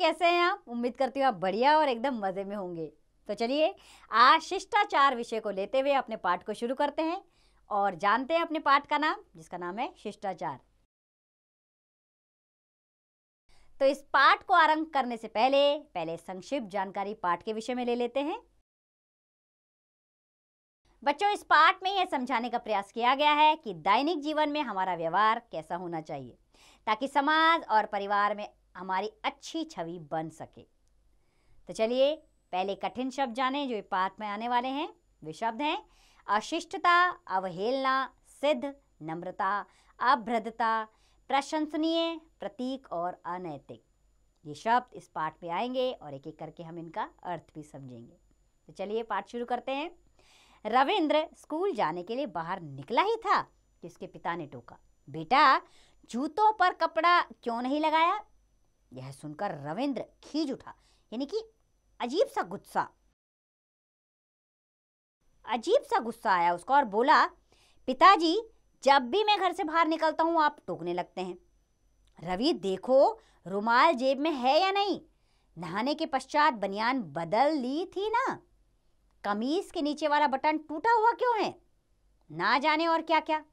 कैसे हैं आप? उम्मीद करती हूँ आप बढ़िया और एकदम मज़े में होंगे। तो चलिए आज शिष्टाचार विषय को लेते हुए अपने पाठ को शुरू करते हैं और जानते हैं अपने पाठ का नाम, जिसका नाम है शिष्टाचार। तो इस पाठ को आरंभ करने से पहले संक्षिप्त जानकारी पाठ के विषय में ले लेते हैं। बच्चों, इस पाठ में यह समझाने का प्रयास किया गया है कि दैनिक जीवन में हमारा व्यवहार कैसा होना चाहिए ताकि समाज और परिवार में हमारी अच्छी छवि बन सके। तो चलिए पहले कठिन शब्द जानें जो पाठ में आने वाले हैं। वे शब्द हैं अशिष्टता, अवहेलना, सिद्ध, नम्रता, अभ्रदता, प्रशंसनीय, प्रतीक और अनैतिक। ये शब्द इस पाठ में आएंगे और एक एक करके हम इनका अर्थ भी समझेंगे। तो चलिए पाठ शुरू करते हैं। रविंद्र स्कूल जाने के लिए बाहर निकला ही था कि उसके पिता ने टोका, बेटा जूतों पर कपड़ा क्यों नहीं लगाया? यह सुनकर रविंद्र खींच उठा, यानी कि अजीब सा गुस्सा आया उसका और बोला, पिताजी जब भी मैं घर से बाहर निकलता हूं आप टोकने लगते हैं। रवि देखो रुमाल जेब में है या नहीं? नहाने के पश्चात बनियान बदल ली थी ना? कमीज के नीचे वाला बटन टूटा हुआ क्यों है? ना जाने और क्या क्या।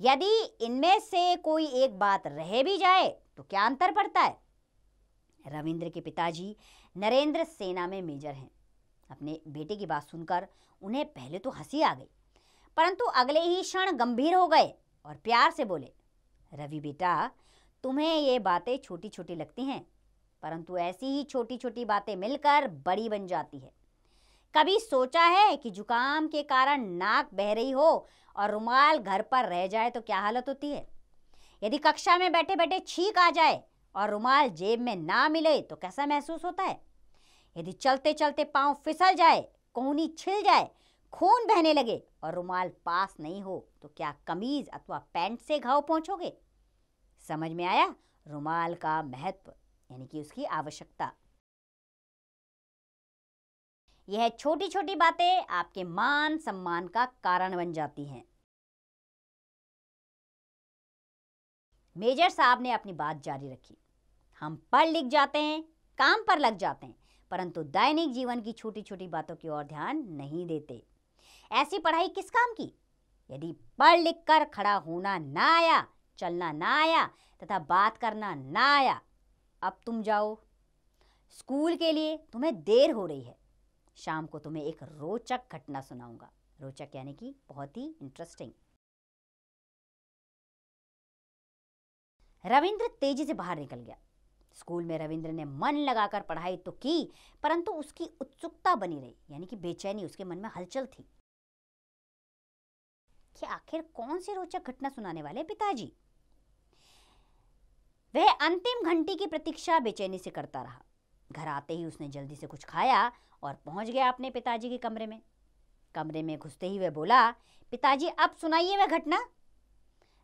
यदि इनमें से कोई एक बात रह भी जाए तो क्या अंतर पड़ता है? रविंद्र के पिताजी नरेंद्र सेना में मेजर हैं। अपने बेटे की बात सुनकर उन्हें पहले तो हंसी आ गई, परंतु अगले ही क्षण गंभीर हो गए और प्यार से बोले, रवि बेटा तुम्हें ये बातें छोटी छोटी लगती हैं, परंतु ऐसी ही छोटी छोटी बातें मिलकर बड़ी बन जाती है। कभी सोचा है कि जुकाम के कारण नाक बह रही हो और रुमाल घर पर रह जाए तो क्या हालत होती है? यदि कक्षा में बैठे बैठे छींक आ जाए और रुमाल जेब में ना मिले तो कैसा महसूस होता है? यदि चलते चलते पांव फिसल जाए, कोहनी छिल जाए, खून बहने लगे और रुमाल पास नहीं हो तो क्या कमीज अथवा पैंट से घाव पहुंचोगे? समझ में आया रुमाल का महत्व, यानी कि उसकी आवश्यकता। यह छोटी छोटी बातें आपके मान सम्मान का कारण बन जाती हैं। मेजर साहब ने अपनी बात जारी रखी, हम पढ़ लिख जाते हैं, काम पर लग जाते हैं, परंतु दैनिक जीवन की छोटी छोटी बातों की ओर ध्यान नहीं देते। ऐसी पढ़ाई किस काम की? यदि पढ़ लिख कर खड़ा होना ना आया, चलना ना आया तथा बात करना ना आया, अब तुम जाओ स्कूल के लिए, तुम्हें देर हो रही है। शाम को तुम्हें एक रोचक घटना सुनाऊंगा। रोचक यानी कि बहुत ही इंटरेस्टिंग। रविंद्र तेजी से बाहर निकल गया। स्कूल में रविंद्र ने मन लगाकर पढ़ाई तो की, परंतु उसकी उत्सुकता बनी रही, यानी कि बेचैनी, उसके मन में हलचल थी कि आखिर कौन सी रोचक घटना सुनाने वाले पिताजी। वह अंतिम घंटी की प्रतीक्षा बेचैनी से करता रहा। घर आते ही उसने जल्दी से कुछ खाया और पहुंच गया अपने पिताजी के कमरे में। कमरे में घुसते ही वह बोला, पिताजी अब सुनाइए वह घटना।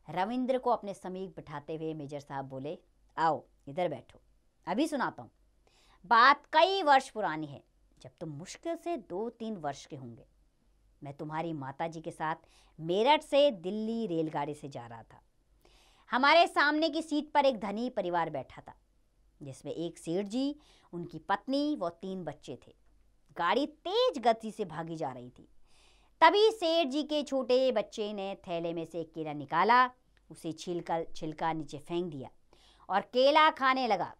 रविंद्र को अपने समीप बिठाते हुए मेजर साहब बोले, आओ इधर बैठो, अभी सुनाता हूँ। बात कई वर्ष पुरानी है, जब तुम मुश्किल से 2-3 वर्ष के होंगे। मैं तुम्हारी माताजी के साथ मेरठ से दिल्ली रेलगाड़ी से जा रहा था। हमारे सामने की सीट पर एक धनी परिवार बैठा था, जिसमें एक सेठ जी, उनकी पत्नी व 3 बच्चे थे। गाड़ी तेज गति से भागी जा रही थी। तभी सेठ जी के छोटे बच्चे ने थैले में से एक केला निकाला, उसे छिलका नीचे फेंक दिया और केला खाने लगा।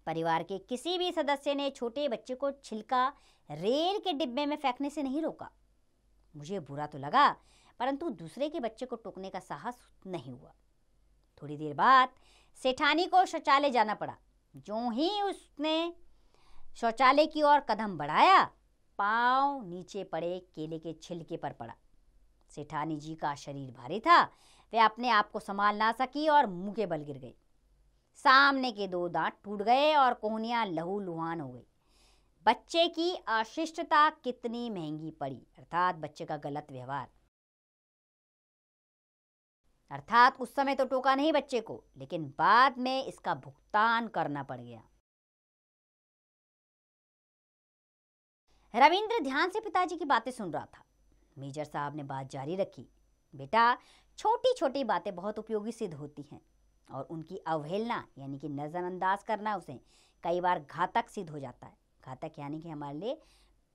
परिवार के किसी भी सदस्य ने छोटे बच्चे को छिलका रेल के डिब्बे में फेंकने से नहीं रोका। मुझे बुरा तो लगा, परंतु दूसरे के बच्चे को टोकने का साहस नहीं हुआ। थोड़ी देर बाद सेठानी को शौचालय जाना पड़ा। जो ही उसने शौचालय की ओर कदम बढ़ाया, पांव नीचे पड़े केले के छिलके पर पड़ा। सेठानी जी का शरीर भारी था, वे अपने आप को संभाल ना सकी और मुंह के बल गिर गई। सामने के 2 दांत टूट गए और कोहनियां लहूलुहान हो गई। बच्चे की अशिष्टता कितनी महंगी पड़ी, अर्थात बच्चे का गलत व्यवहार। अर्थात उस समय तो टोका नहीं बच्चे को, लेकिन बाद में इसका भुगतान करना पड़ गया। रविंद्र ध्यान से पिताजी की बातें सुन रहा था। मेजर साहब ने बात जारी रखी, बेटा छोटी छोटी बातें बहुत उपयोगी सिद्ध होती हैं। और उनकी अवहेलना यानी कि नज़रअंदाज करना उसे कई बार घातक सिद्ध हो जाता है। घातक यानी कि हमारे लिए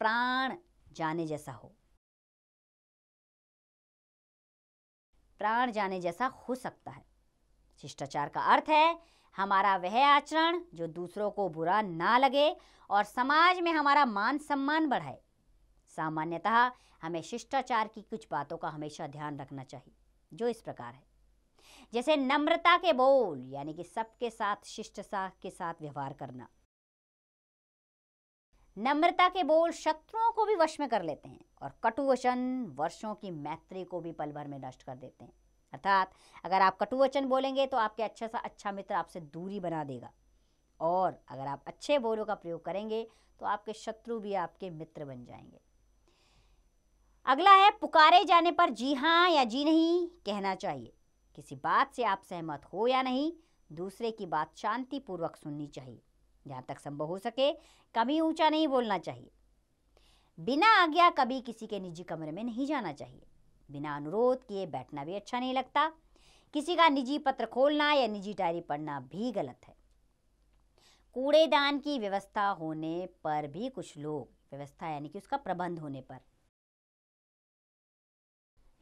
प्राण जाने जैसा हो, प्राण जाने जैसा हो सकता है। शिष्टाचार का अर्थ है हमारा वह आचरण जो दूसरों को बुरा ना लगे और समाज में हमारा मान सम्मान बढ़ाए। सामान्यतः हमें शिष्टाचार की कुछ बातों का हमेशा ध्यान रखना चाहिए, जो इस प्रकार है। जैसे नम्रता के बोल यानी कि सबके साथ शिष्टता के साथ व्यवहार करना। नम्रता के बोल शत्रुओं को भी वश में कर लेते हैं और कटु वचन वर्षों की मैत्री को भी पल भर में नष्ट कर देते हैं। अर्थात अगर आप कटु वचन बोलेंगे तो आपके अच्छा सा अच्छा मित्र आपसे दूरी बना देगा, और अगर आप अच्छे बोलों का प्रयोग करेंगे तो आपके शत्रु भी आपके मित्र बन जाएंगे। अगला है पुकारे जाने पर जी हाँ या जी नहीं कहना चाहिए। किसी बात से आप सहमत हो या नहीं, दूसरे की बात शांतिपूर्वक सुननी चाहिए। जहाँ तक संभव हो सके कभी ऊंचा नहीं बोलना चाहिए। बिना आज्ञा कभी किसी के निजी कमरे में नहीं जाना चाहिए। बिना अनुरोध किए बैठना भी अच्छा नहीं लगता। किसी का निजी पत्र खोलना या निजी डायरी पढ़ना भी गलत है। कूड़ेदान की व्यवस्था होने पर भी कुछ लोग, व्यवस्था यानी कि उसका प्रबंध होने पर,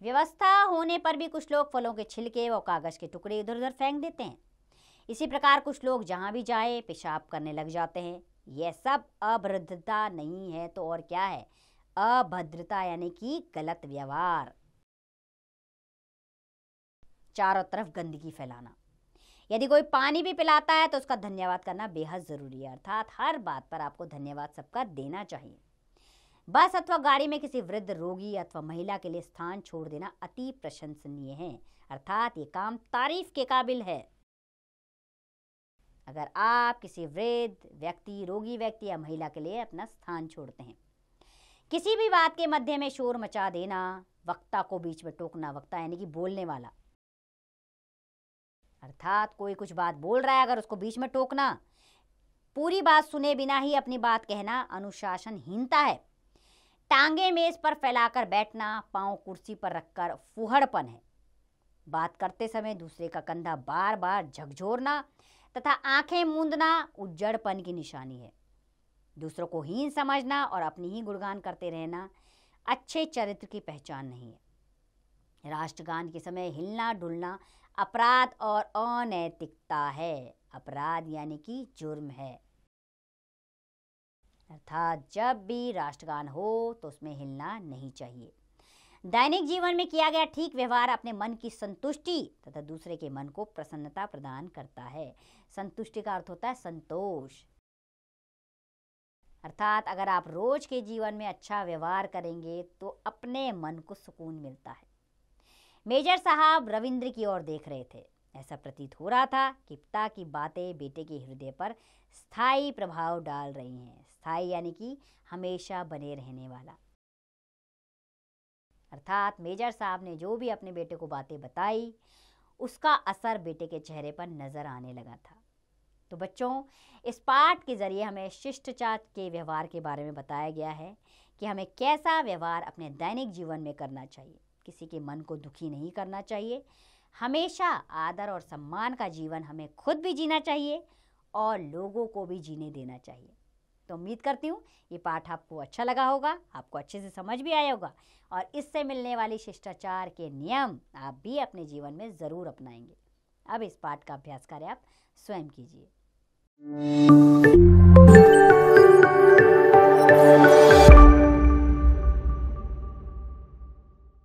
व्यवस्था होने पर भी कुछ लोग फलों के छिलके व कागज के टुकड़े इधर उधर फेंक देते हैं। इसी प्रकार कुछ लोग जहां भी जाए पेशाब करने लग जाते हैं। यह सब अभद्रता नहीं है तो और क्या है? अभद्रता यानी कि गलत व्यवहार, चारों तरफ गंदगी फैलाना। यदि कोई पानी भी पिलाता है तो उसका धन्यवाद करना बेहद जरूरी है। अर्थात हर बात पर आपको धन्यवाद सबका देना चाहिए। बस अथवा गाड़ी में किसी वृद्ध, रोगी अथवा महिला के लिए स्थान छोड़ देना अति प्रशंसनीय है। अर्थात ये काम तारीफ के काबिल है। अगर आप किसी वृद्ध व्यक्ति, रोगी व्यक्ति या महिला के लिए अपना स्थान छोड़ते हैं। किसी भी बात के मध्य में शोर मचा देना, वक्ता को बीच में टोकना, वक्ता यानी कि बोलने वाला, अर्थात कोई कुछ बात बोल रहा है अगर उसको बीच में टोकना, पूरी बात सुने बिना ही अपनी बात कहना अनुशासनहीनता है। टांगे मेज पर फैलाकर बैठना, पांव कुर्सी पर रखकर फुहड़पन है। बात करते समय दूसरे का कंधा बार बार झकझोरना तथा आंखें मूंदना उज्जड़पन की निशानी है। दूसरों को हीन समझना और अपनी ही गुणगान करते रहना अच्छे चरित्र की पहचान नहीं है। राष्ट्रगान के समय हिलना डुलना अपराध और अनैतिकता है। अपराध यानी कि जुर्म है। अर्थात जब भी राष्ट्रगान हो तो उसमें हिलना नहीं चाहिए। दैनिक जीवन में किया गया ठीक व्यवहार अपने मन की संतुष्टि तथा दूसरे के मन को प्रसन्नता प्रदान करता है। संतुष्टि का अर्थ होता है संतोष। अर्थात अगर आप रोज के जीवन में अच्छा व्यवहार करेंगे तो अपने मन को सुकून मिलता है। मेजर साहब रविंद्र की ओर देख रहे थे। ऐसा प्रतीत हो रहा था कि पिता की बातें बेटे के हृदय पर स्थायी प्रभाव डाल रही हैं। स्थायी यानी कि हमेशा बने रहने वाला। अर्थात मेजर साहब ने जो भी अपने बेटे को बातें बताई उसका असर बेटे के चेहरे पर नजर आने लगा था। तो बच्चों, इस पाठ के जरिए हमें शिष्टाचार के व्यवहार के बारे में बताया गया है कि हमें कैसा व्यवहार अपने दैनिक जीवन में करना चाहिए। किसी के मन को दुखी नहीं करना चाहिए। हमेशा आदर और सम्मान का जीवन हमें खुद भी जीना चाहिए और लोगों को भी जीने देना चाहिए। तो उम्मीद करती हूँ ये पाठ आपको अच्छा लगा होगा, आपको अच्छे से समझ भी आया होगा और इससे मिलने वाली शिष्टाचार के नियम आप भी अपने जीवन में ज़रूर अपनाएंगे। अब इस पाठ का अभ्यास कार्य आप स्वयं कीजिए।